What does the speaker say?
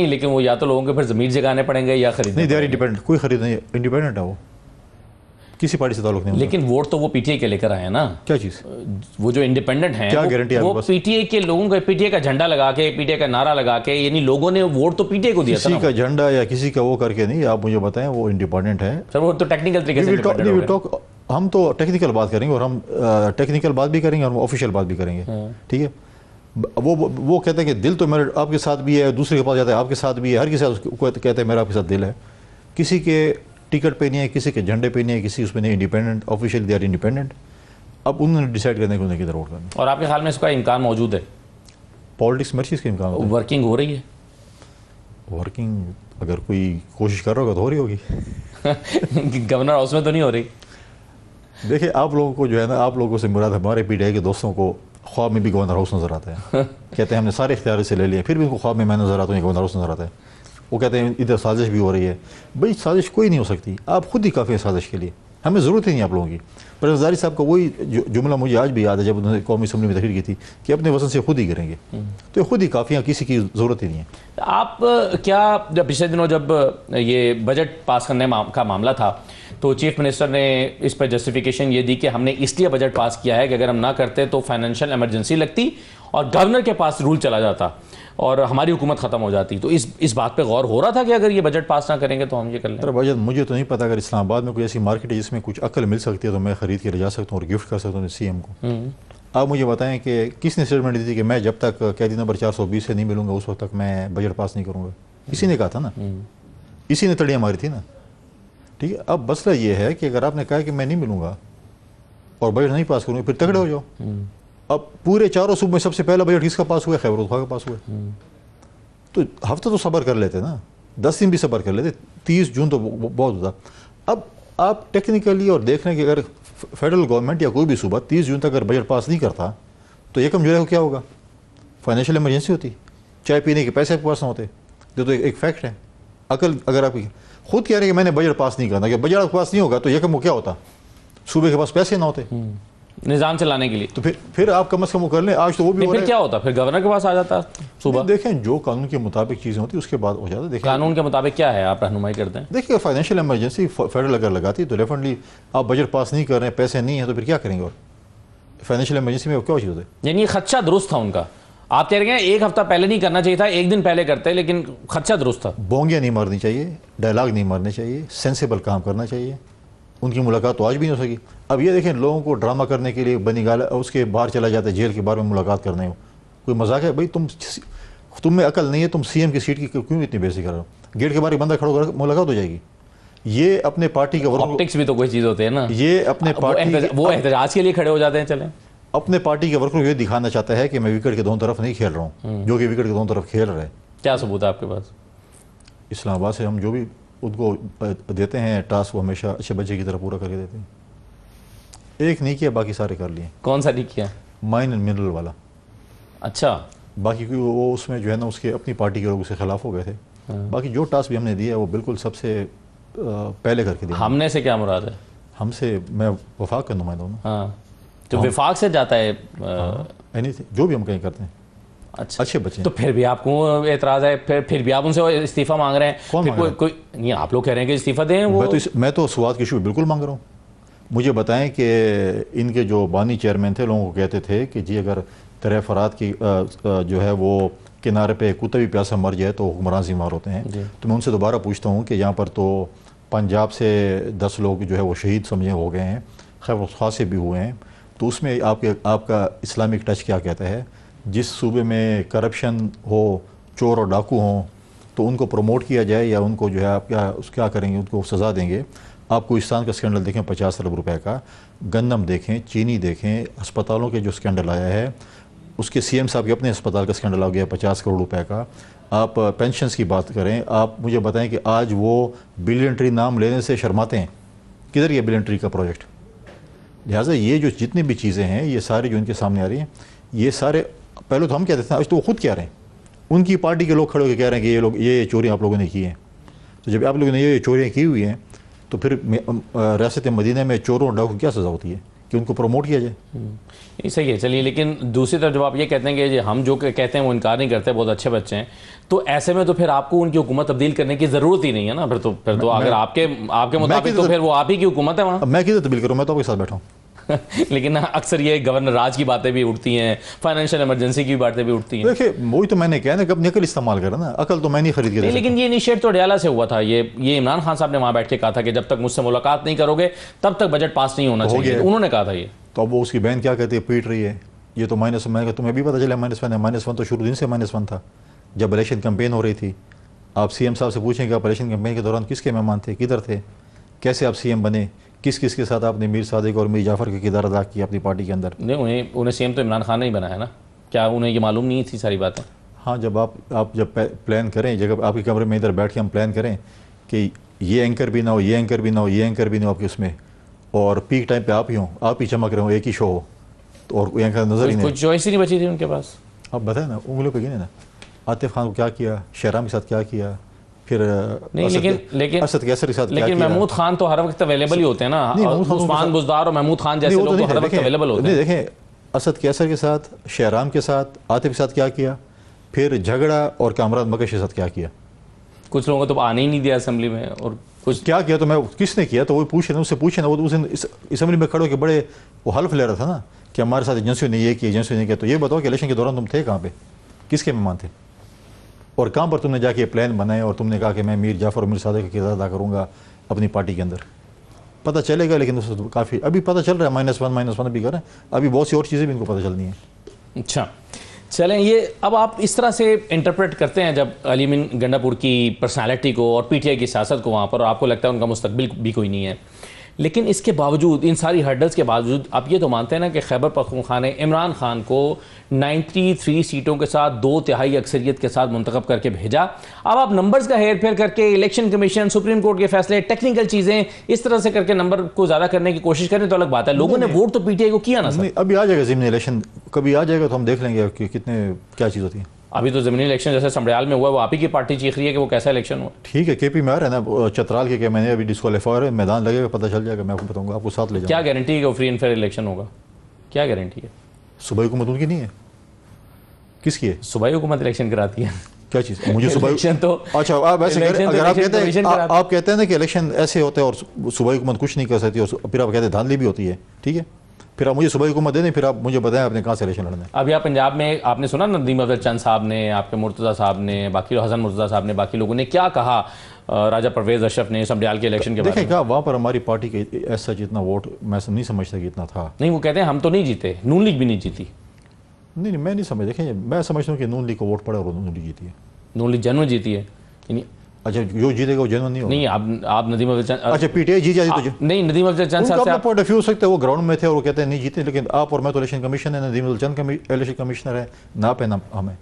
लेकिन वो या तो लोगों के फिर ज़मीर जगाने पड़ेंगे या खरीदने नहीं, दे आर इंडिपेंडेंट, कोई खरीद नहीं, इंडिपेंडेंट है वो, किसी पार्टी से ताल्लुक नहीं। लेकिन वोट तो वो पीटीआई के लेकर आए हैं ना। क्या चीज़? वो जो इंडिपेंडेंट हैं, क्या गारंटी है वो आपके पास? पीटीआई के लोगों का, पीटीआई का झंडा लगा के, पीटीआई का नारा लगा के, यानी लोगों ने वोट तो पीटीआई को दिया था किसी का झंडा या किसी का वो करके नहीं, आप मुझे बताएं वो इंडिपेंडेंट है। सर वो तो टेक्निकल तरीके से independent हो गए। हम तो टेक्निकल बात करेंगे, और हम टेक्निकल बात भी करेंगे और ऑफिशियल बात भी करेंगे, ठीक है। वो कहते हैं कि दिल तो मेरे आपके साथ भी है, दूसरे के पास जाता है आपके साथ भी है, हर किसी को कहते हैं मेरा आपके साथ दिल है। किसी के टिकट पे नहीं है, किसी के झंडे पे नहीं है, किसी उसमें नहीं, independent, official they are independent. अब उन्होंने डिसाइड करने को उन्हें किधर वोट करना। और आपके ख्याल में इसका इम्कान मौजूद है? पॉलिटिक्स में हर चीज़ का इम्कान होता है। वर्किंग हो रही है? वर्किंग अगर कोई कोशिश कर रहा होगा तो हो रही होगी। गवर्नर हाउस में तो नहीं हो रही? देखिए, आप लोगों को जो है ना, आप लोगों से मुराद हमारे पीटीआई के दोस्तों को ख्वाब में भी गवर्नर हाउस नजर आता है। कहते हैं हमने सारे इख्तियार से ले लिए, फिर भी उनको ख्वाब में मैं नजर आता हूँ, गवर्नर हाउस नजर आता है। वो कहते हैं इधर साजिश भी हो रही है। भाई साजिश कोई नहीं हो सकती, आप खुद ही काफ़ी है साजिश के लिए, हमें ज़रूरत ही नहीं आप लोगों की। पर ज़ारी साहब का वही जुमला मुझे आज भी याद है, जब उन्होंने कौमी असम्बली में तकरीर की थी कि अपने वजन से खुद ही करेंगे, तो खुद ही काफ़ी, किसी की ज़रूरत ही नहीं है। आप क्या, जब पिछले दिनों जब ये बजट पास करने का मामला था, तो चीफ मिनिस्टर ने इस पर जस्टिफिकेशन ये दी कि हमने इसलिए बजट पास किया है कि अगर हम ना करते तो फाइनेंशियल इमरजेंसी लगती और गवर्नर के पास रूल चला जाता और हमारी हुकूमत ख़त्म हो जाती। तो इस बात पे गौर हो रहा था कि अगर ये बजट पास ना करेंगे तो हम ये कर लें। अरे बजट मुझे तो नहीं पता, अगर इस्लामाबाद में कोई ऐसी मार्केट है जिसमें कुछ अकल मिल सकती है तो मैं ख़रीद के ले जा सकता हूँ और गिफ्ट कर सकता हूँ सीएम को। आप मुझे बताएं कि किसने स्टेटमेंट दी थी कि मैं जब तक कैदी नंबर 420 से नहीं मिलूंगा उस वक्त तक मैं बजट पास नहीं करूँगा? इसी ने कहा था ना, इसी ने तड़ियाँ मारी थी ना, ठीक है। अब मसला ये है कि अगर आपने कहा कि मैं नहीं मिलूंगा और बजट नहीं पास करूँगा, फिर तगड़े हो जाओ। अब पूरे चारों सूबे में सबसे पहला बजट किसका पास हुआ? खैबर पख्तूनख्वा का पास हुआ। तो हफ्ता तो सब्र कर लेते ना, 10 दिन भी सब्र कर लेते, 30 जून तो बहुत होता। अब आप टेक्निकली और देख रहे हैं कि अगर फेडरल गवर्नमेंट या कोई भी सूबा 30 जून तक अगर बजट पास नहीं करता तो 1 जुलाई को क्या होगा? फाइनेंशियल इमरजेंसी होती, चाय पीने के पैसे आपके पास ना होते। ये तो एक फैक्ट है। अकल अगर आप खुद कह रहे हैं कि मैंने बजट पास नहीं करना, कि बजट आपके पास नहीं होगा तो 1 को क्या होता? सूबे के पास पैसे ना होते निज़ाम चलाने के लिए। तो फिर आप कम से कम वो कर लें। आज तो वो भी फिर क्या होता? फिर गवर्नर के पास आ जाता सुबह। देखें, जो कानून के मुताबिक चीज़ें होती उसके बाद हो जाता। देखिए कानून के मुताबिक क्या है, आप रहनुमाई करते हैं? देखिए, फाइनेंशियल इमरजेंसी फेडरल अगर लगाती तो डेफिनेटली आप बजट पास नहीं कर रहे हैं, पैसे नहीं है तो फिर क्या करेंगे? और फाइनेंशियल इमरजेंसी में क्या चीज़ होती है? यानी खदशा दुरुस्त था उनका। आप कह रहे हैं 1 हफ्ता पहले नहीं करना चाहिए था, 1 दिन पहले करते, लेकिन खदशा दुरुस्त था। बोंगियाँ नहीं मारनी चाहिए, डायलॉग नहीं मारने चाहिए, सेंसिबल काम करना चाहिए। उनकी मुलाकात तो आज भी नहीं हो सकी। अब ये देखें, लोगों को ड्रामा करने के लिए बनी गाल उसके बाहर चला जाता है, जेल के बाहर में मुलाकात करने हो। कोई मजाक है? भाई तुम में अकल नहीं है, तुम सीएम की सीट की क्यों इतनी बेइज्जती कर रहे हो? गेट के बाहर बंदा खड़ा होकर मुलाकात हो जाएगी। ये अपने पार्टी के ऑप्टिक्स भी तो कोई चीज़ होती है ना। ये अपने पार्टी वो एहतजाज के लिए खड़े हो जाते हैं। चलें, अपने पार्टी के वर्कर को ये दिखाना चाहता है कि मैं विकेट के दोनों तरफ नहीं खेल रहा हूँ, जो कि विकेट के दोनों तरफ खेल रहा है। क्या सबूत है आपके पास? इस्लामाबाद से हम जो भी उनको देते हैं टास्क, वो हमेशा अच्छे बच्चे की तरह पूरा करके देते हैं। एक नहीं किया, बाकी सारे कर लिए। कौन सा नहीं किया? माइन एंड मिनरल वाला। अच्छा, बाकी वो उसमें जो है ना, उसके अपनी पार्टी के लोग उसके खिलाफ हो गए थे। बाकी जो टास्क भी हमने दिया है वो बिल्कुल सबसे पहले करके दिया। हमने से क्या मुराद है? हमसे मैं वफाक का नुमाइंदा हूँ। हाँ, जो विफाक से जाता है। एनीथिंग जो भी हम कहीं करते हैं। अच्छा, अच्छे बच्चे। तो फिर भी आपको एतराज़ है? फिर भी आप उनसे इस्तीफा मांग रहे हैं? कौन मांग रहा है? कोई नहीं, आप लोग कह रहे हैं कि इस्तीफा दें। वो मैं तो स्वाद की इशू बिल्कुल मांग रहा हूँ। मुझे बताएं कि इनके जो बानी चेयरमैन थे, लोगों को कहते थे कि जी अगर तेरे फरात की जो है वो किनारे पे कुत्ता भी प्यासा मर जाए तो हुक्मरान जिम्मेदार होते हैं। तो मैं उनसे दोबारा पूछता हूँ कि यहाँ पर तो पंजाब से 10 लोग जो है वो शहीद समझे हो गए हैं, खैबर पख्तूनख्वा से भी हुए हैं, तो उसमें आपका इस्लामिक टच क्या कहता है? जिस सूबे में करप्शन हो, चोर और डाकू हों, तो उनको प्रमोट किया जाए या उनको जो है आप क्या करेंगे? उनको सज़ा देंगे? आप कोहिस्तान का स्कैंडल देखें 50 अरब रुपए का, गंदम देखें, चीनी देखें, अस्पतालों के जो स्कैंडल आया है, उसके सीएम साहब के अपने अस्पताल का स्कैंडल आ गया 50 करोड़ रुपए का। आप पेंशन्स की बात करें, आप मुझे बताएं कि आज वो बिलियन ट्री नाम लेने से शर्माते हैं। किधर ये बिलियन ट्री का प्रोजेक्ट? लिहाजा ये जो जितनी भी चीज़ें हैं, ये सारी जो इनके सामने आ रही हैं, ये सारे पहले तो हम कहते थे, आज तो वो खुद कह रहे हैं। उनकी पार्टी के लोग खड़े होकर कह रहे हैं कि ये चोरियाँ आप लोगों ने की हैं। तो जब आप लोगों ने ये चोरियाँ की हुई हैं तो फिर रियासत मदीना में चोरों और डाकू की क्या सज़ा होती है? कि उनको प्रमोट किया जाए। ये सही है, चलिए। लेकिन दूसरी तरफ जब आप ये कहते हैं कि जो हम जो कहते हैं वो इनकार नहीं करते, बहुत अच्छे बच्चे हैं, तो ऐसे में तो फिर आपको उनकी हुकूमत तब्दील करने की ज़रूरत ही नहीं है ना। फिर तो अगर आपके मुताबिक तो फिर वो आप ही की हुकूमत है वहाँ। अब मैं किधर तब्दील करूँ, मैं तो आपके साथ बैठा हूँ। लेकिन अक्सर ये गवर्नर राज की बातें भी उठती हैं, फाइनेंशियल इमरजेंसी की बातें भी उठती हैं। देखिए वही तो मैंने कहा ना कि अपनी अकल इस्तेमाल करें ना, अकल तो मैं नहीं खरीद के दे नहीं, सकता। लेकिन ये इनिशिएट तो अडयाला से हुआ था। ये इमरान खान साहब ने वहाँ बैठ के कहा था कि जब तक मुझसे मुलाकात नहीं करोगे तब तक बजट पास नहीं होना चाहिए, तो उन्होंने कहा था ये। तो अब वो उसकी बहन क्या कहती है, पीट रही है ये तो माइनस। मैंने कहा तुम्हें भी पता चला -1 है। -1 तो शुरू दिन से -1 था। जब इलेक्शन कैंपेन हो रही थी, आप सीएम साहब से पूछें कि आप इलेक्शन कैंपेन के दौरान किसके मेहमान थे, किधर थे, कैसे आप सीएम बने, किस किस के साथ आपने मीर सादिक और मीर जाफर का किरदार अदा किया अपनी पार्टी के अंदर। नहीं, उन्हें सीएम तो इमरान खान ने ही बनाया ना, क्या उन्हें ये मालूम नहीं थी सारी बातें? हाँ, जब आप जब प्लान करें, जब आपके कमरे में इधर बैठ के हम प्लान करें कि ये एंकर भी ना हो, ये एंकर भी ना हो, ये एंकर भी ना हो आपके उसमें, और पीक टाइम पे आप ही हों, आप ही चमक रहे हो, एक ही शो हो, तो और एंकर नजर ही नहीं। कुछ चॉइस ही नहीं बची थी उनके पास। आप बताएं ना, उंगलियों पे गिने ना, आतिफ खान को क्या किया, शहराम के साथ क्या किया, फिर नहीं, लेकिन असद कैसर के साथ क्या लेकिन किया। महमूद खान तो हर वक्त अवेलेबल ही होते हैं ना। उस्मान बुज़दार और महमूद खान जैसे लोग तो हर वक्त अवेलेबल होते हैं। देखें, असद कैसर के साथ, शहराम के साथ, आतिफ के साथ क्या किया, फिर झगड़ा और कामरान मकश के साथ क्या किया। कुछ लोगों को तो आने ही नहीं दिया असेंबली में, और कुछ क्या किया तो मैं किसने किया तो वो पूछे ना, उससे पूछे ना। वो उस दिन असेंबली में खड़े होकर बड़े वो हल्फ ले रहा था ना कि हमारे साथ एजेंसियों ने ये किया, एजेंसियों ने किया। तो ये बताओ कि इलेक्शन के दौरान तुम थे कहाँ पे, किसके मेहमान थे, और कहाँ पर तुमने जाके प्लान बनाए और तुमने कहा कि मैं मीर जाफर और मीर सादिक का किरदार अदा करूँगा अपनी पार्टी के अंदर। पता चलेगा, लेकिन उससे काफ़ी अभी पता चल रहा है, -1 भी कर रहे हैं, अभी बहुत सी और चीज़ें भी इनको पता चलनी है। अच्छा, चलें, ये अब आप इस तरह से इंटरप्रेट करते हैं जब अली मीन गंडापुर की पर्सनालिटी को और पीटीआई की सियासत को वहाँ पर, और आपको लगता है उनका मुस्तकबिल भी कोई नहीं है, लेकिन इसके बावजूद, इन सारी हर्डल्स के बावजूद, आप ये तो मानते हैं ना कि खैबर पख्तूनख्वा ने इमरान खान को 93 सीटों के साथ 2/3 अक्सरियत के साथ मुंतखब करके भेजा। अब आप नंबर्स का हेर फेर करके इलेक्शन कमीशन, सुप्रीम कोर्ट के फैसले, टेक्निकल चीज़ें इस तरह से करके नंबर को ज़्यादा करने की कोशिश करें तो अलग बात है। लोगों ने वोट तो पीटीआई को किया ना सर। अभी आ जाएगा ज़मीनी इलेक्शन, कभी आ जाएगा तो हम देख लेंगे कि कितने क्या चीज़ होती है। अभी तो ज़मीनी इलेक्शन जैसे समड़ियाल में हुआ, वो आप ही की पार्टी चीख रही है कि वो कैसा इलेक्शन हुआ। ठीक है, केपी में आ रहा है ना चतराल के, मैंने अभी डिस्क्वालीफाई है, मैदान लगेगा, पता चल जाएगा, मैं आपको बताऊंगा, आपको साथ ले जाऊंगा। क्या गारंटी है कि वो फ्री एंड फेयर इलेक्शन होगा? क्या गारंटी है? सूबाई हुकूमत उनकी नहीं है, किसकी है? सूबाई हुकूमत इलेक्शन कराती है। क्या चीज़? मुझे सूबाई इलेक्शन तो अच्छा, आप ऐसे इलेक्शन अगर आप कहते हैं, कराती आप कहते हैं ना कि इलेक्शन ऐसे होते हैं और सूबाई हुकूमत कुछ नहीं कर सकती, और फिर आप कहते हैं धांधली भी होती है, ठीक है, फिर आप मुझे सूबाई हुकूमत दे दें, फिर आप मुझे बताएं आपने कहाँ से इलेक्शन लड़ना है। अभी आप पंजाब में आपने सुना नदीम अफजल चंद साहब ने, आपके मुर्तज़ा साहब ने, बाकी हसन मुर्तज़ा साहब ने, बाकी लोगों ने क्या कहा राजा परवेज़ अशरफ ने समड़ियाल के इलेक्शन के बारे में? देखें, क्या वहाँ पर हमारी पार्टी के ऐसा जितना वोट मैं नहीं समझता कि इतना था। नहीं, वो कहते हैं हम तो नहीं जीते, नून लीग भी नहीं जीती। नहीं, मैं नहीं समझ, देखें मैं समझता हूँ कि नून लीग को वोट पड़ा और नून लीग जीती है। नून लीग जेन्युइन जीती है। अच्छा, जो जीतेगा वो जेन्युइन नहीं होगा। नहीं, आप नदीम अफजल चंद, अच्छा पीटीआई जीत जाती तो नहीं, नदीम अफजल चंद साहब से अपना पॉइंट ऑफ व्यू हो सकता है, वो ग्राउंड में थे और वो कहते हैं नहीं जीते, लेकिन आप और मैं तो इलेक्शन कमीशन है, नदीम अफजल चंद इलेक्शन कमिश्नर है, ना पे ना हमें।